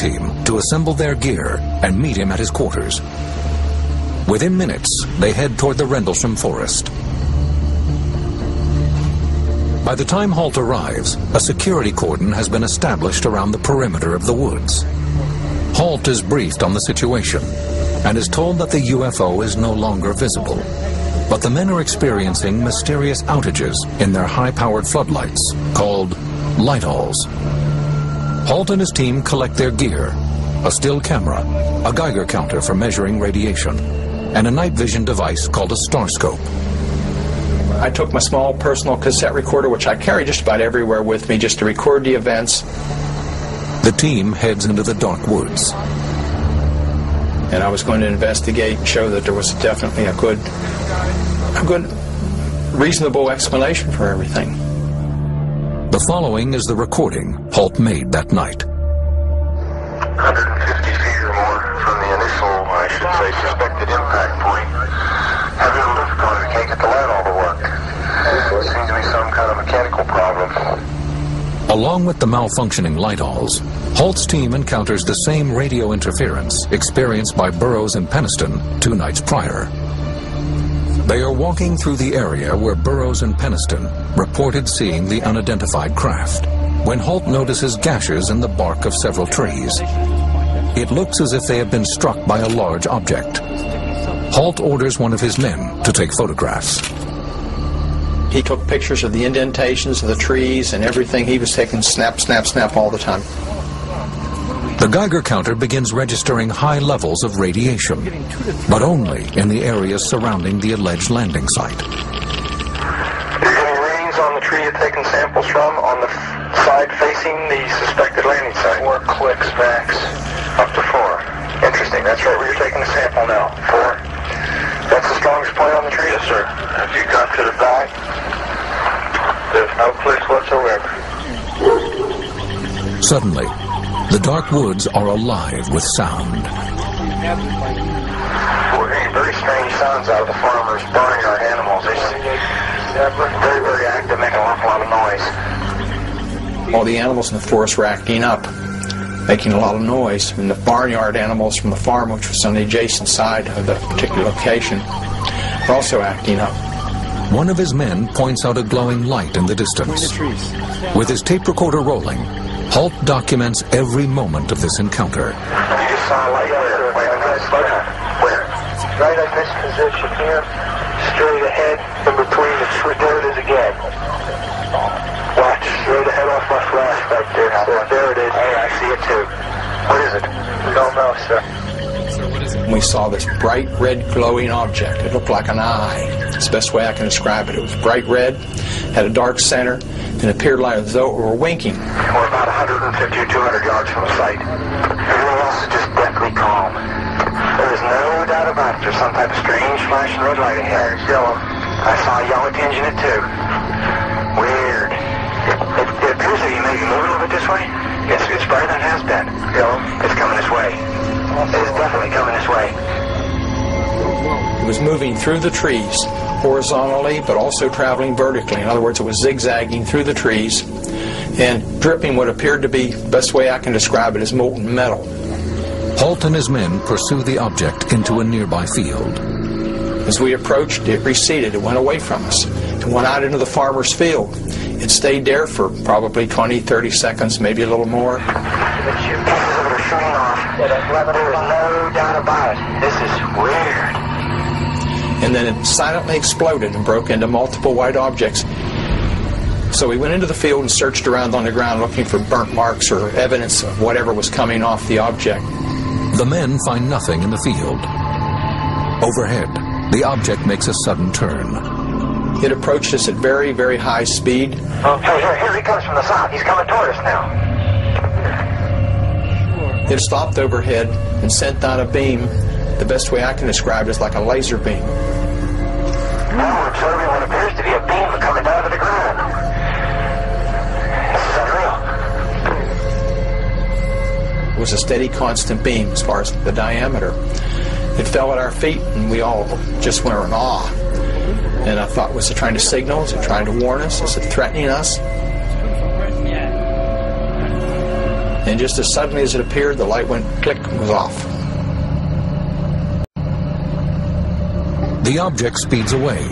team to assemble their gear and meet him at his quarters. Within minutes, they head toward the Rendlesham forest. By the time Holt arrives, a security cordon has been established around the perimeter of the woods. Holt is briefed on the situation and is told that the UFO is no longer visible, but the men are experiencing mysterious outages in their high-powered floodlights called light-alls. Holt and his team collect their gear, a still camera, a Geiger counter for measuring radiation, and a night vision device called a starscope. I took my small personal cassette recorder, which I carry just about everywhere with me, just to record the events. The team heads into the dark woods. And I was going to investigate and show that there was definitely a good, reasonable explanation for everything. The following is the recording Holt made that night. 150 feet or more from the initial, I should say, suspected impact point. Having a difficulty, can't get the light all to work. There seems to be some kind of mechanical problem. Along with the malfunctioning light-alls, Holt's team encounters the same radio interference experienced by Burroughs and Penniston 2 nights prior. They are walking through the area where Burroughs and Penniston reported seeing the unidentified craft, when Holt notices gashes in the bark of several trees. It looks as if they have been struck by a large object. Holt orders one of his men to take photographs. He took pictures of the indentations of the trees and everything. He was taking snap, snap, snap all the time. The Geiger counter begins registering high levels of radiation, but only in the areas surrounding the alleged landing site. Is there any readings on the tree you're taking samples from on the side facing the suspected landing site? 4 clicks max. Up to 4. Interesting. That's right where you're taking the sample now. 4. That's the strongest point on the tree? Yes, sir. Have you got to the back? There's no clicks whatsoever. Suddenly, the dark woods are alive with sound. We're hearing very strange sounds out of the farmers' barnyard animals. They're very, very active, making an awful lot of noise. All the animals in the forest were acting up, making a lot of noise. And the barnyard animals from the farm, which was on the adjacent side of the particular location, were also acting up. One of his men points out a glowing light in the distance. With his tape recorder rolling, Holt documents every moment of this encounter. You just saw a light there. Wait a minute, slow down. Where? Right at this position here, straight ahead, in between the tree. There it is again. Watch, straight ahead off my flash right there. There it is. Hey, I see it too. What is it? Don't know, sir. We saw this bright red glowing object. It looked like an eye. It's the best way I can describe it. It was bright red, had a dark center, and appeared like as though it were winking. We're about 150 or 200 yards from the site. Everything else is just deathly calm. There is no doubt about it. There's some type of strange flashing red light ahead. It's yellow. I saw a yellow tinge in it too. Weird. It appears to be maybe moving a little bit this way. It's brighter than it has been. Yellow. It's coming this way. It is definitely coming this way. It was moving through the trees, horizontally, but also traveling vertically. In other words, it was zigzagging through the trees and dripping what appeared to be, the best way I can describe it, as molten metal. Holt and his men pursue the object into a nearby field. As we approached, it receded. It went away from us. It went out into the farmer's field. It stayed there for probably 20, 30 seconds, maybe a little more. There is no doubt about it. This is weird. And then it silently exploded and broke into multiple white objects. So we went into the field and searched around on the ground looking for burnt marks or evidence of whatever was coming off the object. The men find nothing in the field. Overhead, the object makes a sudden turn. It approached us at very, very high speed. Oh, here he comes from the south. He's coming toward us now. It stopped overhead and sent down a beam. The best way I can describe it is like a laser beam. Now we're observing what appears to be a beam coming down to the ground. This is unreal. It was a steady, constant beam as far as the diameter. It fell at our feet, and we all just went in awe. And I thought, was it trying to signal? Is it trying to warn us? Is it threatening us? and just as suddenly as it appeared, the light went click and was off. The object speeds away.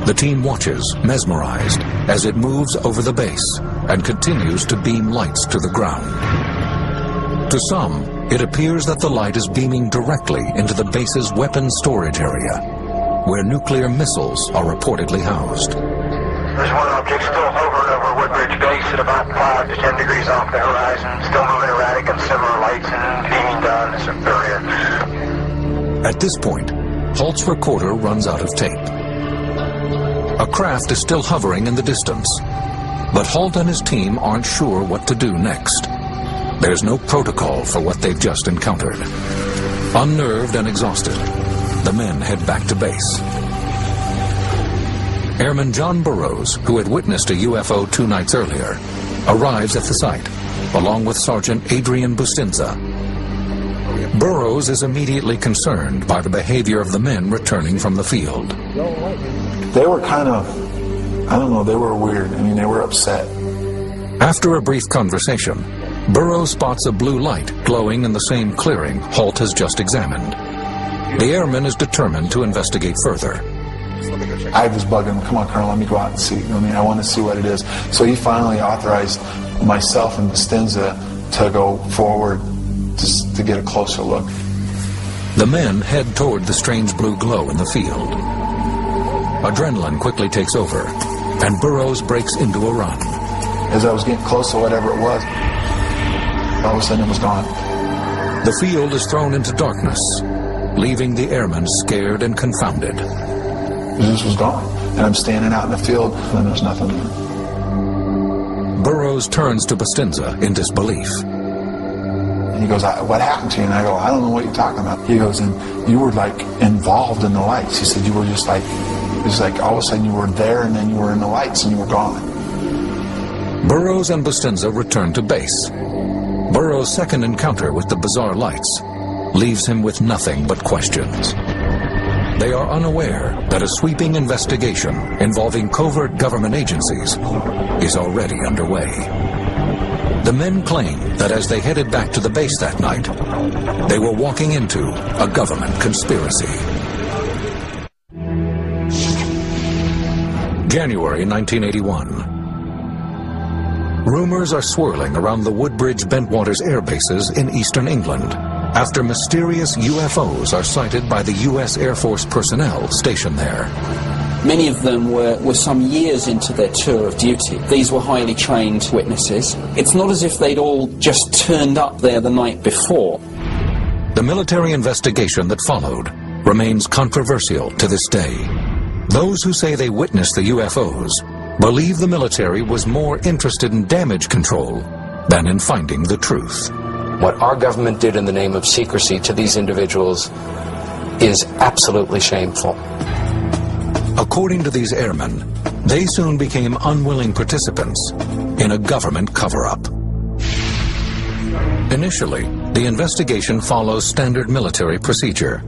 The team watches, mesmerized, as it moves over the base and continues to beam lights to the ground. To some, it appears that the light is beaming directly into the base's weapons storage area, where nuclear missiles are reportedly housed. There's one object still hovering over Woodbridge Base at about 5 to 10 degrees off the horizon, still moving erratic and similar lights and beaming down this area. At this point, Holt's recorder runs out of tape. A craft is still hovering in the distance, but Holt and his team aren't sure what to do next. There's no protocol for what they've just encountered. Unnerved and exhausted, the men head back to base. Airman John Burroughs, who had witnessed a UFO 2 nights earlier, arrives at the site, along with Sergeant Adrian Bustinza. Burroughs is immediately concerned by the behavior of the men returning from the field. They were kind of, I don't know, they were weird. I mean, they were upset. After a brief conversation, Burroughs spots a blue light glowing in the same clearing Holt has just examined. The airman is determined to investigate further. I was bugging him, come on, Colonel, let me go out and see. I mean, I want to see what it is. So he finally authorized myself and Bustinza to go forward to get a closer look. The men head toward the strange blue glow in the field. Adrenaline quickly takes over, and Burroughs breaks into a run. As I was getting close to whatever it was, all of a sudden it was gone. The field is thrown into darkness, leaving the airmen scared and confounded. It just was gone. And I'm standing out in the field, and there's nothing there. Burroughs turns to Bustinza in disbelief. And he goes, what happened to you? And I go, I don't know what you're talking about. He goes, and you were like involved in the lights. He said, you were just like, it was like all of a sudden you were there and then you were in the lights and you were gone. Burroughs and Bustinza return to base. Burroughs' second encounter with the bizarre lights leaves him with nothing but questions. They are unaware that a sweeping investigation involving covert government agencies is already underway. The men claim that as they headed back to the base that night, they were walking into a government conspiracy. January 1981. Rumors are swirling around the Woodbridge Bentwaters air bases in eastern England after mysterious UFOs are sighted by the U.S. Air Force personnel stationed there. Many of them were some years into their tour of duty. These were highly trained witnesses. It's not as if they'd all just turned up there the night before. The military investigation that followed remains controversial to this day. Those who say they witnessed the UFOs believe the military was more interested in damage control than in finding the truth. What our government did in the name of secrecy to these individuals is absolutely shameful. According to these airmen, they soon became unwilling participants in a government cover-up. Initially, the investigation follows standard military procedure.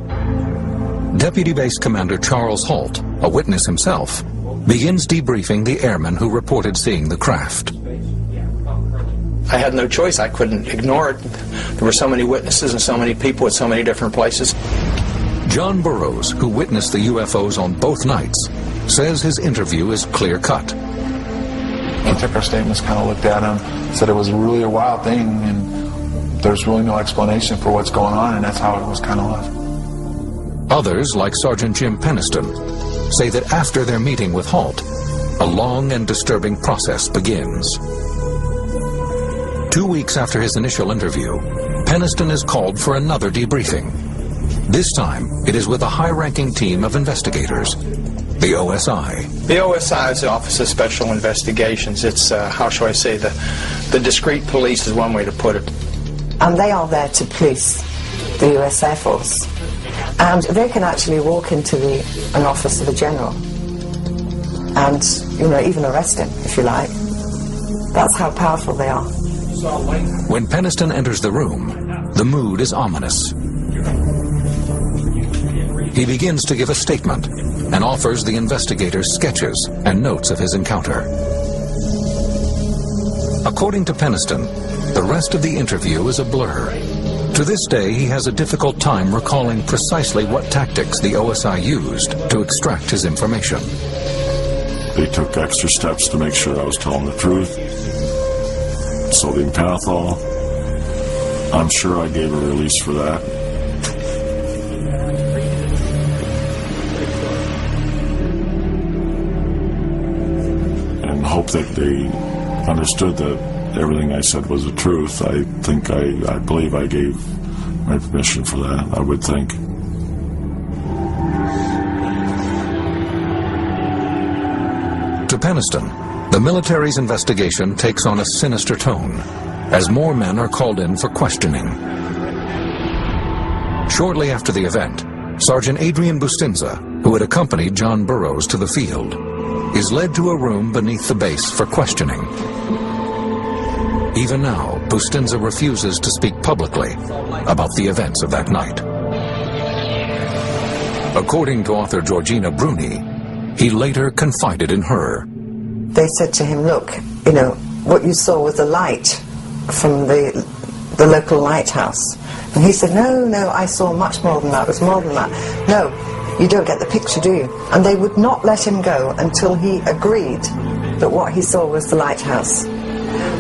Deputy Base Commander Charles Holt, a witness himself, begins debriefing the airmen who reported seeing the craft. I had no choice. I couldn't ignore it. There were so many witnesses and so many people at so many different places. John Burroughs, who witnessed the UFOs on both nights, says his interview is clear-cut. He took our statements, kind of looked at them, said it was really a wild thing, and there's really no explanation for what's going on, and that's how it was kind of left. Others, like Sergeant Jim Peniston, say that after their meeting with Holt, a long and disturbing process begins. 2 weeks after his initial interview, Peniston is called for another debriefing. This time, it is with a high-ranking team of investigators, the OSI. The OSI is the Office of Special Investigations. It's, how shall I say, the discreet police is one way to put it. And they are there to police the US Air Force. And they can actually walk into an office of a general and, you know, even arrest him, if you like. That's how powerful they are. When Peniston enters the room, the mood is ominous. He begins to give a statement and offers the investigators sketches and notes of his encounter. A According to Peniston, the rest of the interview is a blur. To this day, he has a difficult time recalling precisely what tactics the OSI used to extract his information. They took extra steps to make sure I was telling the truth. Sodium pentothal. I'm sure I gave a release for that. And hope that they understood that everything I said was the truth. I believe I gave my permission for that, I would think. To Peniston, the military's investigation takes on a sinister tone as more men are called in for questioning. Shortly after the event, Sergeant Adrian Bustinza, who had accompanied John Burroughs to the field, is led to a room beneath the base for questioning. Even now, Bustinza refuses to speak publicly about the events of that night. According to author Georgina Bruni, he later confided in her. They said to him, look, you know, what you saw was a light from the local lighthouse. And he said, no, I saw much more than that, it was more than that. No, you don't get the picture, do you? And they would not let him go until he agreed that what he saw was the lighthouse.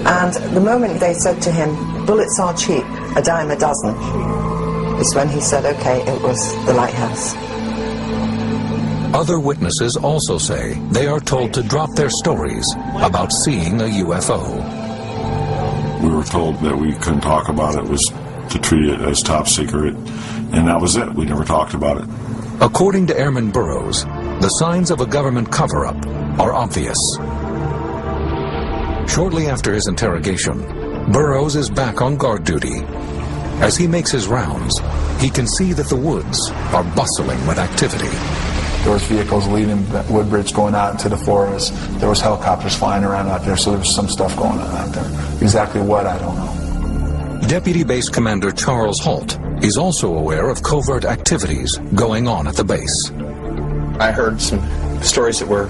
And the moment they said to him, bullets are cheap, a dime a dozen, is when he said, okay, it was the lighthouse. Other witnesses also say they are told to drop their stories about seeing a UFO. We were told that we couldn't talk about it, was to treat it as top secret, and that was it. We never talked about it. According to Airman Burroughs, the signs of a government cover-up are obvious. Shortly after his interrogation, Burroughs is back on guard duty. As he makes his rounds, he can see that the woods are bustling with activity. There was vehicles leaving Woodbridge going out into the forest. There was helicopters flying around out there, so there was some stuff going on out there. Exactly what, I don't know. Deputy Base Commander Charles Holt is also aware of covert activities going on at the base. I heard some stories that were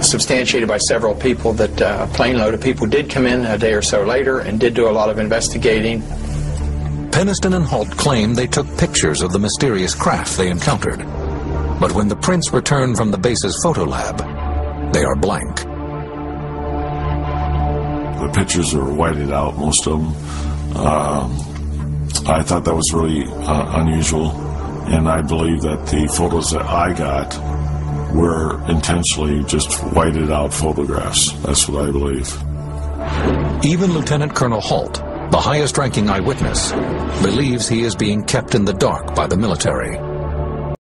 substantiated by several people that a plane load of people did come in a day or so later and did do a lot of investigating. Peniston and Holt claim they took pictures of the mysterious craft they encountered. But when the prints return from the base's photo lab, they are blank. The pictures are whited out, most of them. I thought that was really unusual, and I believe that the photos that I got were intentionally just whited out photographs. That's what I believe. Even Lieutenant Colonel Holt, the highest-ranking eyewitness, believes he is being kept in the dark by the military.